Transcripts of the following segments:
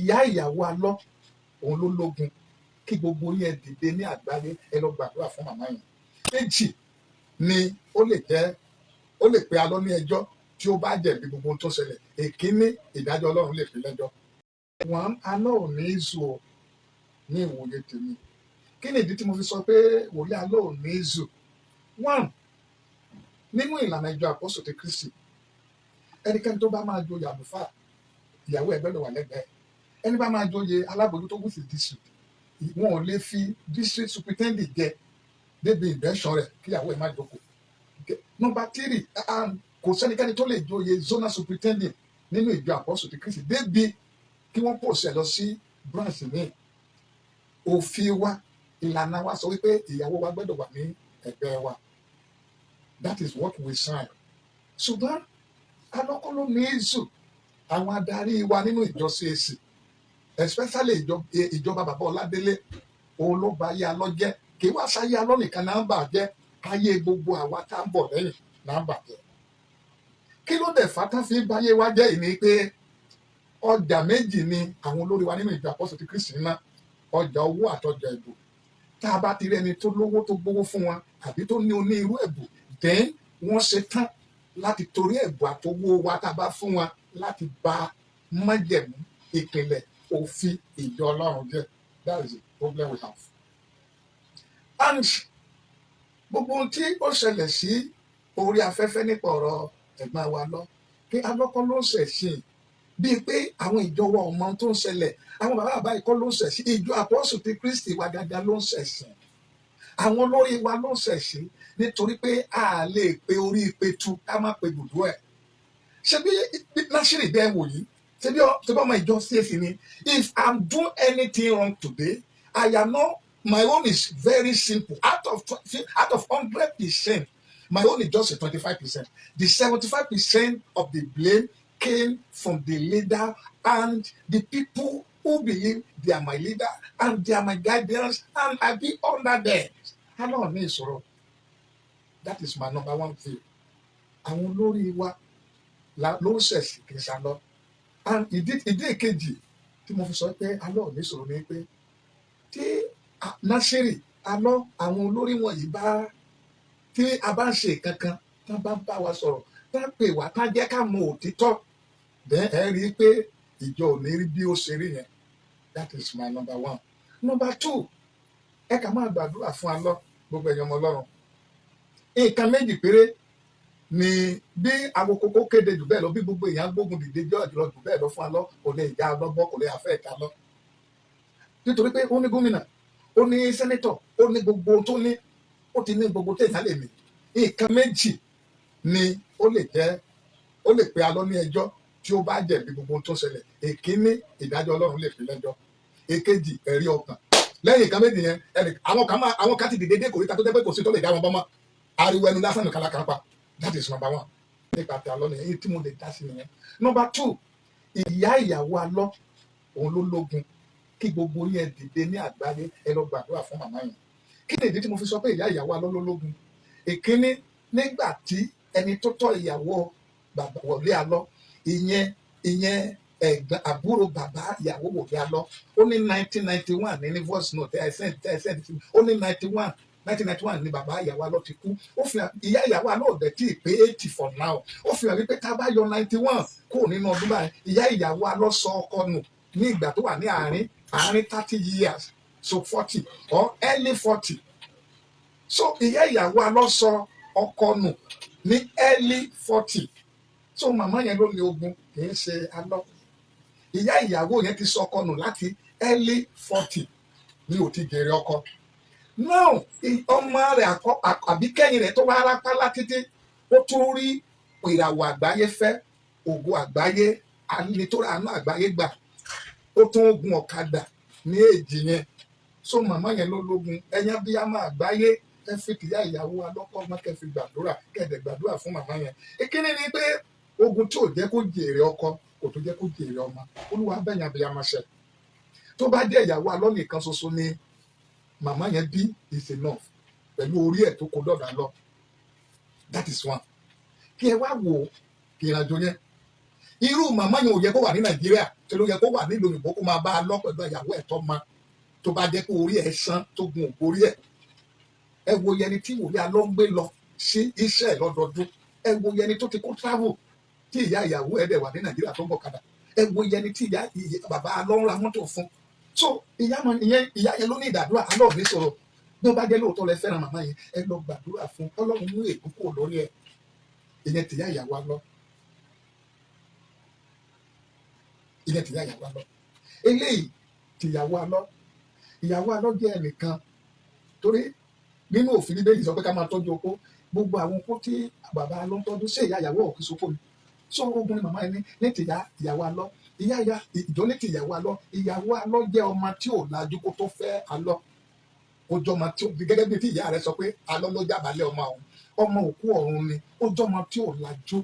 ìyá ìyàwó alọ́ òun ló lógun, kí gbogbo yẹn dìde ní àgbáyé ẹ lọ gbàdúrà fún màmá yẹn. Méjì ni ó lè pe alọ́ ní ẹjọ́ tí ó bá jẹ̀bi gbogbo ohun tó ṣẹlẹ̀. Èkíní, ìdájọ́ Ọlọ́run lè fi lẹ́jọ́. Wọ́n alọ́ ò ní í zù ọ́ ní ìwòye tèmi. Kí ni ìdí tí mo fi sọ pé wòlíì alọ́ ò ní í zù? One, nínú ìlànà ìjọ Àpọ́sítélì ti Kristi, ẹnikẹ́ni tó bá máa joyè àlùfáà, ìyàwó ẹ̀ gbọ́dọ̀ wà lẹ́gbẹ̀ẹ́. Ẹni bá máa joyè alábòójútó with the district, wọn ò lè fi district superintendent jẹ débi ìbẹ́sọ̀ rẹ̀ kí ìyàwó ẹ̀ má jókòó. Number 3, kò sẹ́nikẹ́ni tó lè joyè zonal superintendent nínú ìjọ Àpọ́sítélì ti Kristi débi kí wọ́n pòṣẹ̀ lọ sí branch míì. Òfin wa, ìlànà wa sọ wípé ìyàwó wa gbọ́dọ̀ wà ní ẹgbẹ́ wa. That is what we sign. Ṣùgbọ́n alọ́kọ́ ló ní ìzù àwọn adarí wa nínú ìjọ CAC, especially ìjọba bàbá Ọládélé, òun ló ba ayé alọ́ jẹ́. Kì í wá sáyé alọ́ nìkan náà ń bàjẹ́, ayé gbogbo àwa tá ń bọ̀ lẹ́yìn náà ń bàjẹ́. Kí ló dẹ̀ fà tán fi ń báyé wa jẹ́ ìní pé ọjà méjì ni àwọn olórí wa nínú ìjọ Àpọ́sítélì ti Kristi ná, ọjà owó àtọjà ẹ̀bùn. Tá a bá ti rí ẹni tó lówó tó gbówó fún wọn àbí tó ní onírú ẹ̀bùn, then wọ́n ṣe tán láti torí ẹ̀bùn àtowó wa tá a bá fún wọn láti ba májẹ̀mú ìpìlẹ̀ òfin ìjọ Ọlọ́run jẹ́. That is the problem we have. And gbogbo ohun tí ó ṣẹlẹ̀ sí orí afẹ́fẹ́ nípa ọ̀rọ̀ ẹ̀gbọ́n wa lọ, pé alọ́kọ́ ló ń ṣẹ̀sìn, bíi pé àwọn ìjọ wa ọmọ tó ń ṣẹlẹ̀, àwọn bàbá bàbá ìkọ́ ló ń ṣẹ̀sìn, ìjọ Àpọ́sítélì ti Kristi wa gàgà ló ń ṣẹ̀sìn, àwọn olórí wa ló ń ṣẹ̀sìn, nítorí pé a lè pe orí petu ká má pe gbùdú ẹ̀. Ṣé bí Násírì bẹ́ẹ̀ wò yìí, ṣé bí ọmọ ìjọ CAC ni, if I'm doing anything wrong today, I am not, my own is very simple. Out of 100%, my own is just a 25%. The 75% of the blame came from the leader and the people who believe they are my leader and they are my guardians and I be under them. I don't need sorrow. That is my number one view. Àwọn olórí wa ló ń ṣẹ̀sì kì í ṣàlọ́. And ìdí èkejì tí mo fi sọ pé alọ́ ò ní sọ̀rọ̀ ni pé tí Násírì alọ́ àwọn olórí wọ̀nyí tí a bá ń ṣe kankan tá bá ń bá wa sọ̀rọ̀ tá pè wá tá jẹ́ ká mọ òtítọ́, then ẹ rí i pé ìjọ ò ní rí bí ó ṣe rí yẹn. That is my number one. Number 2, ẹ kà máa gbàdúrà fún alọ́ gbogbo ẹ̀yàn ọmọ Ọlọ́run. Nǹkan méjì péré ni bí àwọn kókó kéde jù bẹ́ẹ̀ lọ, bí gbogbo èèyàn gbógun dìde jọ jùlọ jù bẹ́ẹ̀ lọ fún alọ́, kò lè já alọ́ bọ́, kò lè afẹ́ ẹ̀ka lọ. Nítorí pé ó ní gómìnà, ó ní sẹ́nẹ́tọ̀, ó ní gbogbo tó ní, ó ti ní gbogbo téèyàn lè ní. Nǹkan méjì ni ó lè pe alọ́ ní ẹjọ́ tí ó bá jẹ̀bi gbogbo ohun tó ṣẹlẹ̀. Èkíní, ìdájọ́ Ọlọ́run lè fi lẹ́jọ́. Èkejì, ẹ̀rí ọkàn. Lẹ́yìn nǹkan méjì yẹn, àwọn kan ti dìde dé kòríta tó jẹ́ pé kò sí tó lè dá wọn bọ́ mọ́. Ariwo ẹnu lásán nìkan lákàn pa. That is number 1. Nípa ti alọ́ nìyẹn, èyí tí mo lè dá sí nìyẹn. Number 2, ìyá ìyàwó alọ́ òun ló lógun, kí gbogbo yẹn dìde ní àgbáyé ẹ lọ gbàdúrà fún màmá yẹn. Kí ni ìdí tí mo fi sọ pé ìyá ìyàwó alọ́ ló lógun? Èkíní, nígbà tí ẹni tó tọ́ ìyàwó bàbá wọlé alọ́, ìyẹn ẹ̀gbọ́n àbúrò bàbá ìyàwó wọlé alọ́, ó ní 1991 ní voice note ẹ send, ó ní 1991 ni bàbá ìyàwó alọ́ ti kú. Ó fi hàn ìyá ìyàwó alọ́ ò dẹ̀ tí ì pé 80 for now. Ó fi hàn wípé tá a bá yọ 91 kúrò nínú ọdún báyìí, ìyá ìyàwó alọ́ sọ ọkọ nù ní ìgbà tó wà ní àárín 30 years, so 40 or early 40. So ìyá ìyàwó alọ́ sọ ọkọ nù ní early 40. So màmá yẹn ló lé ogun, kì í ṣe alọ́. Ìyá ìyàwó yẹn ti sọ ọkọ nù láti early 40 ní ó ti jèrè ọkọ. Now ọmọ rẹ̀ àbíkẹ́yìn rẹ̀ tó wá rápálá títí, ó tún rí ìràwọ̀ àgbáyé fẹ́, ògo àgbáyé, nítorí àánú àgbáyé gbà, ó tún gun ọ̀kadà ní èjì yẹn. So màmá yẹn ló lógun. Ẹ̀yin abiyamọ àgbáyé, ẹ fi tìyá ìyàwó alọ́kọ́ ọmọ kẹ́ fi gbàdúrà, kẹ́ẹ̀dẹ̀ gbàdúrà fún màmá yẹn. Ìkíní ni pé ogun tí ò jẹ́ kó jèrè ọkọ kò tó jẹ́ kó jèrè ọmọ. Olúwa bẹ̀yìn abiyamọ ṣẹ. Tó bá jẹ́ ìyàwó alọ́ nìkan ṣoṣo ni màmá yẹn bí is enough, pẹ̀lú orí ẹ̀ tó kó dọ̀dà lọ. That is one. Kí ẹ wá wo ìrìnàjò yẹn. irú màmá yẹn ò yẹ kó wà ní Nàìjíríà, tó ló yẹ kó wà nílùú òyìnbó kó máa bá a lọ pẹ̀lú ìyàwó ẹ̀ tó ma, tó bá jẹ́ pé orí ẹ̀ sán tó gun ògbórí ẹ̀. Ẹ wo yẹni tí wòlíì Alọ́ ń gbé lọ sí Israel lọ́dọọdún, ẹ wo yẹni tó ti kó travel tí ìyá ìyàwó ẹ̀ dẹ̀ wà ní Nàìjíríà tó ń bọ̀ kadà, ẹ wo yẹni tí bàbá Alọ́ ń ra mọ́tò fún. So ìyá yẹn ló ní ìdàdúrà. Alọ́ ò ní sọ̀rọ̀. Bí ó bá jẹ́ lóòótọ́ lẹ fẹ́ràn màmá yẹn, ẹ lọ gbàdúrà fún Ọlọ́run mú ègún kúrò lórí ẹ̀. Ìyẹn tìyá ìyàwó Alọ́, ìyẹn tìyá ìyàwó Alọ́. Eléyìí tìyàwó Alọ́, ìyàwó Alọ́ jẹ́ ẹnìkan torí nínú òfin Bíbélì sọ pé ká máa tọ́jú opó. Gbogbo àwọn opó tí bàbá Alọ́ ń tọ́jú, ṣé ìyá ìyàwó ò kí sopó ni? So ogun ni màmá yẹn ní tìyá ìyàwó Alọ́. Ìjọ ní tìyàwó Alọ́. Ìyàwó Alọ́ jẹ́ ọmọ tí ò lajú kó tó fẹ́ Alọ́. Ó jọmọ tí ó, gẹ́gẹ́ bí tí ìyá rẹ̀ sọ pé Alọ́ ló jábàálẹ̀ ọmọ òun, ọmọ òkú ọ̀run ni. Ó jọmọ tí ò lajú.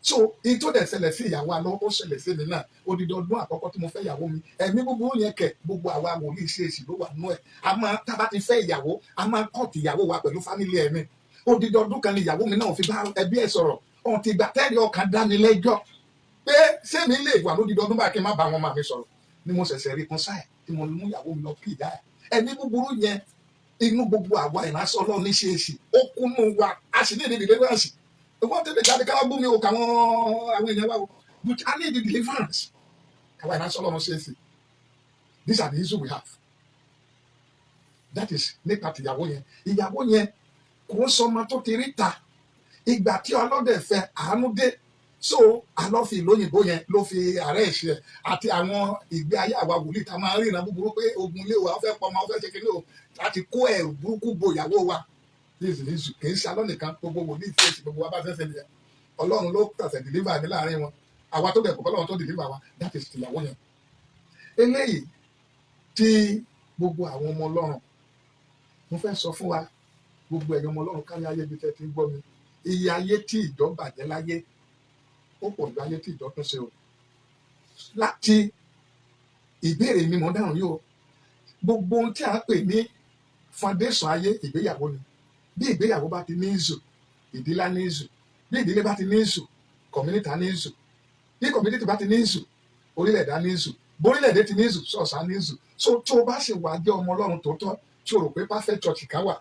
So èyí tó dẹ̀ ṣẹlẹ̀ sí ìyàwó Alọ́ ó ṣẹlẹ̀ sí mi náà. Odidi ọdún àkọ́kọ́ tí mo fẹ́ ìyàwó mi, ẹ̀mí búburú yẹn kẹ̀, gbogbo àwa wòlíì ṣe èsì ló wà nú ẹ̀. Tá bá ti fẹ́ ìyàwó, a máa kọ́ọ̀tì ìyàwó wa pẹ̀lú fámìlì ẹ̀ ni. Odidi ọdún kan ni ìyàwó mi náà fi bá ẹbí ẹ̀ sọ̀rọ̀. Ọ̀n ti gbà tẹ́rì ọkàn dání lẹ́jọ́ pé sẹ́mi lè wà lódidi ọdún báyìí kí n má bá wọn máa fi sọ̀rọ̀. Ni mo ṣẹ̀ṣẹ̀ rí kan sáì tí mo mú ìyàwó mi lọ kí ìyá ẹ̀. Ẹ̀mí búburú yẹn inú gbogbo àwa ìránṣẹ́ Ọlọ́run ní ṣe èsì, ó kúnnú wa, a sì ní ìdí deliverance. Wọ́n tẹ́lẹ̀ jáde ká bú mi o, káwọn àwọn èèyàn wa o, but I need the deliverance. Àwa ìránṣẹ́ Ọlọ́run ṣe èsì. These are the issues we have. That is nípa tìyàwó yẹn. Ìyàwó yẹn kò ń sọmọ tó ti rí ta. Ìgbà tí ọlọ́dẹ̀ fẹ́ àánú dé, so Alọ́ fi ìlú òyìnbó yẹn ló fi àárẹ̀ ṣe àti àwọn ìgbé ayé àwa wòlíì tá a máa ń ríran búburú pé ogun ilé wa ó fẹ́ pọ̀ ọmọ ó fẹ́ ṣe kíní o, láti kó ẹ̀rù burúkú bo ìyàwó wa. Kì í ṣe Alọ́ nìkan, gbogbo wòlíì tí èsì gbogbo wa bá fẹ́ nìyẹn. Ọlọ́run ló tàṣẹ deliver ní láàrin wọn. Àwa tó dẹ̀ kọ́ Ọlọ́run tó deliver wa, that is tìyàwó yẹn. Eléyìí tí gbogbo àwọn ọmọ Ọlọ́run, mo fẹ́ sọ fún wa, gbogbo ẹ̀yin ọmọ Ọlọ́run kárí ayé bí tẹ́ ti ń gbọ́ mi. Iye ayé tí ìjọ bàjẹ́ láyé ó pọ̀ ju ayé tí ìjọ tún ṣe o. Láti ìbéèrè mi mọ̀ dáhùn yìí o. Gbogbo ohun tí a ń pè ní foundation ayé ìgbéyàwó ni. Bí ìgbéyàwó bá ti ní ìṣù, ìdílé ní ìṣù. Bí ìdílé bá ti ní ìṣù, community ní ìṣù. Bí community bá ti ní ìṣù, orílẹ̀-èdè ní ìṣù. Borílẹ̀-èdè ti ní ìṣù, ṣọ́ọ̀ṣì ní ìṣù. So tó o bá ṣe wà jẹ́ ọmọ Ọlọ́run tòótọ́ tí o rò pé perfect church kan wà,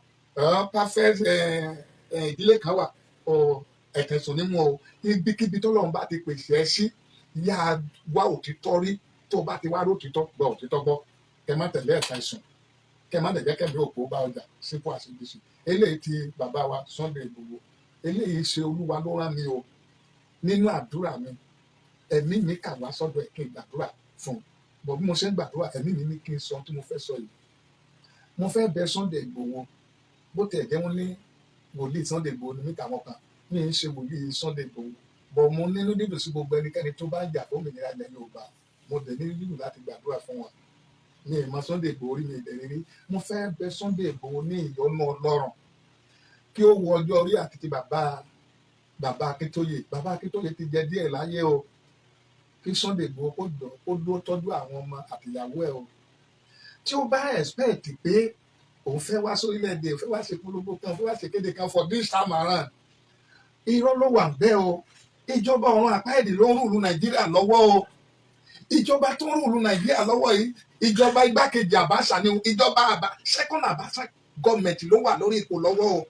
perfect ìdílé kan wà, ẹ̀tẹ̀sùn nímú o. Ibikíbi tọ́lọ́run bá ti pèsè ẹ sí, yá wá òtítọ́ rí. Tó o bá ti wá rí òtítọ́, gba òtítọ́ gbọ́. Kẹ má tẹ̀lé ẹ̀ka ìsùn, kẹ má dẹ̀jẹ́ kẹ́mi òpó bá ọjà sípò àṣìbíṣì. Eléyìí ti bàbá wa Sunday Igboho, eléyìí ṣe Olúwa ló rán mi o. Nínú àdúrà mi, ẹ̀mí mi kà wá sọ́dọ̀ ẹ̀ kí n gbàdúrà fún un. Bọ̀ bí mo ṣe ń gbàdúrà, ẹ̀mí mi ní kí n sọ tí mo fẹ́ sọ yìí. Mo fẹ́ bẹ Sunday Igboho, bó tẹ̀ jẹ́ wọ́n ní wòlíì Sunday Igboho ní mítà wọn kan, mi ń ṣe wòlíì Sunday Igboho. Bọ̀ mo nínú dídùn sí gbogbo ẹnikẹ́ni tó bá ń jà fún òmìnira ilẹ̀ Yorùbá, mo dẹ̀ ní dídùn láti gbàdúrà fún wọn. Mi ì mọ Sunday Igboho rí, mi ì dẹ̀ rí. Mo fẹ́ bẹ Sunday Igboho ní ìyọ́nú Ọlọ́run kí ó wo ọjọ́ orí àti ti bàbá Akíntóyè. Bàbá Akíntóyè ti jẹ díẹ̀ láyé o. Kí Sunday Igboho kó dúró tọ́jú àwọn ọmọ àtìyàwó ẹ̀ o. Tí ó bá expect pé òun fẹ́ wá sórílẹ̀-èdè, òun fẹ́ wá ṣe polówó kan, òun fẹ́ wá ṣe kéde kan for this time around, irọ́ ló wà bẹ́ẹ̀ o. Ìjọba ọ̀run àpáẹ̀dì ló ń rúlu Nàìjíríà lọ́wọ́ o. Ìjọba tó ń rúlu Nàìjíríà lọ́wọ́ yìí, ìjọba igbákejì Abacha ni o. Ìjọba second Abacha government ló wà lórí ipò lọ́wọ́ o.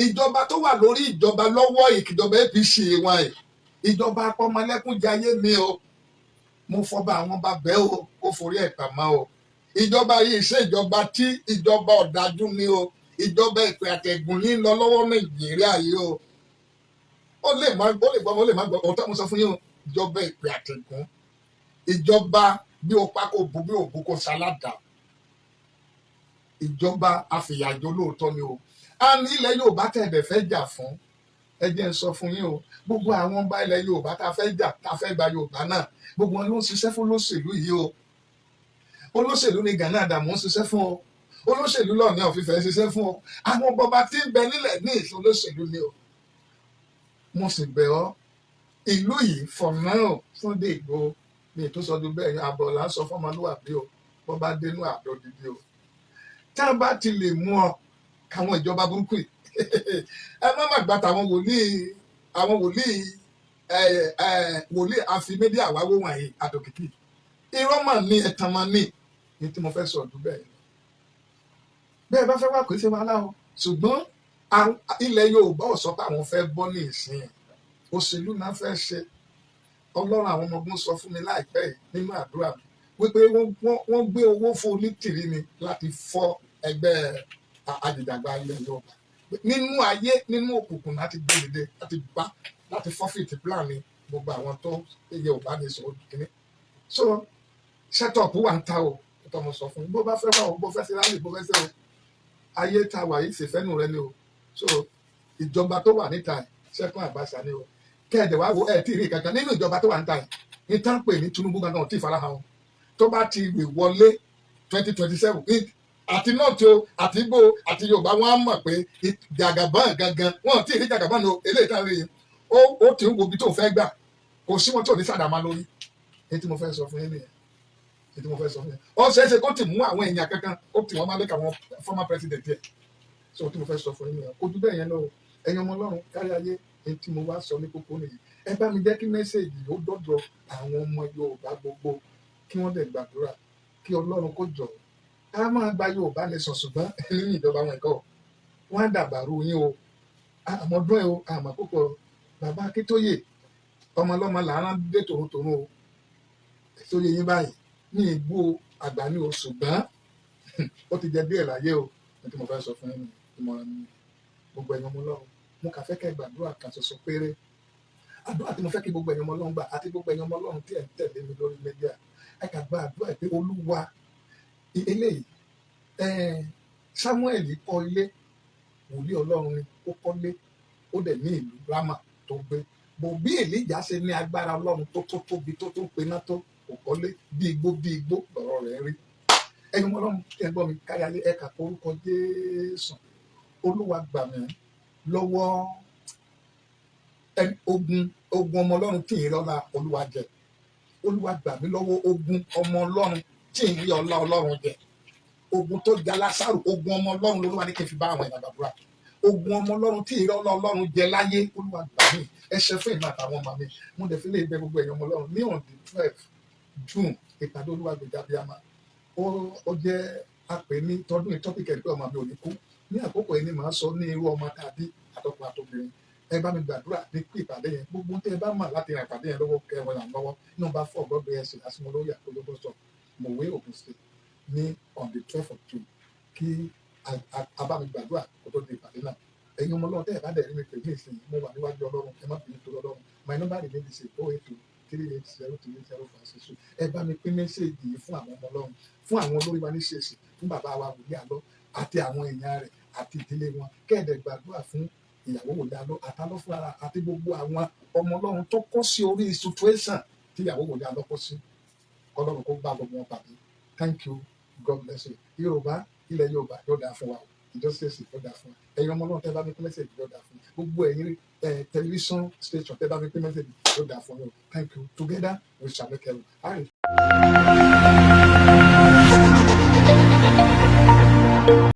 Ìjọba tó wà lórí ìjọba lọ́wọ́ ìkìjọba APC wọn ẹ̀. Ìjọba apọmọlẹ́kúnjayé mi o. Mo fọba àwọn bàbẹ́ o, kó forí ẹ̀ pamọ́ o. Ìjọba yìí ṣe ìjọba tí ìjọba ọ̀dájú ni o. Ìjọba ìpè àtẹ̀gùn ní lọ lọ́wọ́ Nàìjíríà yìí o. Ó lè má gbọ́ ohun tó mo sọ fún yín o. Ìjọba ìpè àtẹ̀gùn, ìjọba bí o pa kò bú bí o bú kò sáládà. Ìjọba àfìyàjò lóòótọ́ ni o. A ní ilẹ̀ Yorùbá tẹ̀dẹ̀ fẹ́ jà fún. Ẹ jẹ́ n sọ fún yín o. Gbogbo àwọn ọba ilẹ̀ Yorùbá tá a fẹ́ jà, tá a fẹ́ gba Yorùbá náà, gbogbo wọn ló ń ṣiṣẹ́ fún olóṣèlú yìí o. Olóṣèlú ni Gani Adams ń ṣiṣẹ́ fún o. Olóṣèlú Ọọ̀ni of Ifẹ̀ ń ṣiṣẹ́ fún o. Àwọn bọba tí ń bẹ nílẹ̀ ní ìṣe olóṣèlú ni o. Mo sì bẹ̀ ọ́, ìlú yìí for now Sunday Igboho ní ìtúsọdún bẹ́ẹ̀ àbọ̀ là ń sọ fọ́mọlúwàbí o. Wọ́n bá dénú àbọ̀ dídí o. Tá a bá ti lè mú ọ káwọn ìjọba burúkú yìí ẹ má má gbà tàwọn wòlíì wòlíì àfi mídíà wáwó wọ̀nyí àtòkìkì irọ́ mà ní ẹ̀tàn mà ní ní tí mo fẹ́ sọ ọdún bẹ́ẹ̀ bá fẹ́ wá kò ṣe wàhálà o ṣùgbọ́n ilẹ̀ Yorùbá ò sọ pé àwọn fẹ́ bọ́ ní ìsìn òṣèlú náà fẹ́ ṣe. Ọlọ́run àwọn ọmọ ogun sọ fún mi láìpẹ́ yìí nínú àdúrà mi wípé wọ́n gbé owó fún onítìrí ni láti fọ́ ẹgbẹ́ ajìjàgbá ilẹ̀ Yorùbá nínú ayé nínú òkùnkùn láti gbé dìde láti fọ́fìtì plan ni gbogbo àwọn tó Yorùbá ní sọ kìíní. So setup wà ń ta o tó mo sọ fún mi bó bá fẹ́ wà o bó fẹ́ ṣe rálì bó fẹ́ ṣe o ayé ta wà yìí ṣèfẹ́nu rẹ ni o. So ìjọba tó wà níta Ṣẹ́gun Àbáṣà ni o kẹ́ẹ̀dẹ̀ wá wo ẹ̀ tí ì rí kankan nínú ìjọba tó wà níta yìí ní táǹpẹ̀ ní Tinubu gangan ò tí ì farahàn o tó bá ti lè wọlé 2027 àti nọ́ọ̀tì o àti Ìgbò àti Yorùbá wọn á mọ̀ pé Jagaban gangan wọn ò tí ì rí Jagaban o eléyìí táwọn rí ó ti ń wo ibi tó fẹ́ gbà kò sí wọn tó ní sàdámà lórí èyí tí mo fẹ́ sọ fún yín nìyẹn èyí tí mo fẹ́ sọ fún yín ó ṣeé ṣe kó ti mú àwọn èèyàn kankan ó ti wọn máa lẹ́ka àwọn former president yẹ so tí mo fẹ́ sọ fún yín nìyẹn ojú bẹ́ẹ̀ yẹn lọ ẹ̀yin ọmọ Ọlọ́run kárí ayé èyí tí mo wá sọ ní kókó nìyí ẹ bá mi jẹ́ kí mẹ́sẹ̀gì ó dọ́dọ̀ àwọn ọmọ Yorùbá gbogbo kí wọ́n dẹ̀ gbàdúrà kí Ọlọ́run kó jọ á máa gba Yorùbá lè sọ ṣùgbọ́n nínú ìjọba wọn ẹ̀kọ́ wọn á dàbàrú yín o àmọ́dún ẹ̀ o àmọ́ púpọ̀ bàbá Akíntóyè ọmọlọ́mọ làárọ̀ dé tòrótòró o èso yẹ yín báyìí ní ìgbó àgbà ní o ṣùgbọ́n ó ti jẹ díẹ̀ láyé o ní tí mo fẹ́ sọ fún ìmọ̀ràn mi gbogbo ẹ̀yin ọmọ Ọlọ́run mo kà fẹ́ kẹ́ gbàdúrà kan ṣoṣo péré àdúrà tí mo fẹ́ kí gbogbo ẹ̀yin ọmọ Ọlọ́run gbà àti gbogbo ẹ̀yin ọmọ Ọlọ́run tí ẹ̀ ń tẹ̀lé mi lórí mẹ́díà ẹ kà gba àdúrà pé Olúwa eléyìí Samuel kọ́ ilé wòlíì Ọlọ́run ni ó kọ́lé ó dẹ̀ ní ìlú Rámà tó gbé bò bí Èlíjà ṣe ní agbára Ọlọ́run tó tóbi tó pená tó kò kọ́lé bí igbó lọ̀rọ̀ rẹ̀ rí ẹ̀yin ọmọ Ọlọ́run tí ẹ gbọ́ mi káyálé ẹ kà orúkọ Jésù Olúwa gbà mí lọ́wọ́ ogun ọmọ Ọlọ́run tí ì rí ọlá Olúwa jẹ Olúwa gbà mí lọ́wọ́ ogun ọmọ Ọlọ́run tí ì rí ọlá Ọlọ́run jẹ ogun tó ja Lásárù ogun ọmọ Ọlọ́run lolúwa ní kí n fi bá àwọn èèyàn gbàdúrà ogun ọmọ Ọlọ́run tí ì rí ọlá Ọlọ́run jẹ láyé Olúwa gbà mí ẹ ṣe fún ìmọ̀ àtàwọn ọmọ mi mo dẹ̀ fi lè bẹ gbogbo ẹ̀yàn ọmọ Ọlọ́run ní on the 12 June ìpàdé Olúwa gbèjà bíàmà ó jẹ́ àpè ní tọdún ìtọ́pìkẹ́ ìpẹ́ ọmọ mi ò ní kú ní àkókò ẹni màá sọ ní irú ọmọ tàbí àtọkùn àtobìnrin ẹ bá mi gbàdúrà ní pé ìpàdé yẹn gbogbo tẹ ẹ bá mà láti ràn ìpàdé yẹn lọ́wọ́ kẹwọn yàn lọ́wọ́ nọ́mbà 4 gbọgbẹ ẹsẹ àsìmọlóyè àkójọpọ sọ mọ̀wé Ògùn State ní on the 12 of June kí a bá mi gbàdúrà kó tó di ìpàdé náà ẹ̀yin ọmọ Ọlọ́run tẹ ẹ bá dẹ rí mi pè ní ìsìn mo wà níwájú Ọlọ́run ẹ má bínú tó lọ́lọ́run my number remain the same 08238030562 ẹ bá mi pín mẹ́sẹ̀gì yìí fún àwọn ọmọ Ọlọ́run fún àwọn olórí wa ní ṣèṣì fún bàbá wa wòlíì àlọ́ àti àwọn èèyàn rẹ̀ àti ìdílé wọn kẹ́ẹ̀dẹ̀ gbàdúrà fún ìyàwó wòlíì àlọ́ àtàlọ́ fún ara àti gbogbo àwọn ọmọ Ọlọ́run tó kó sí orí situation tí ìyàwó wòlíì àlọ́ kó sí kọ́lọ́run kó bá gbogbo wọn pàdé thank you God bless you Yorùbá ilẹ̀ Yorùbá yóò dáa fún wa ìjọsìn yóò dáa fún wa ẹ̀yin ọmọ Ọlọ́run tẹ́ bá mi pín mẹ́sẹ̀gì yóò dáa fún wa gbogbo ẹ̀yin television station tẹ́ bá mi pín mẹ́sẹ̀gì yóò dáa fún wa thank you together we shall make it.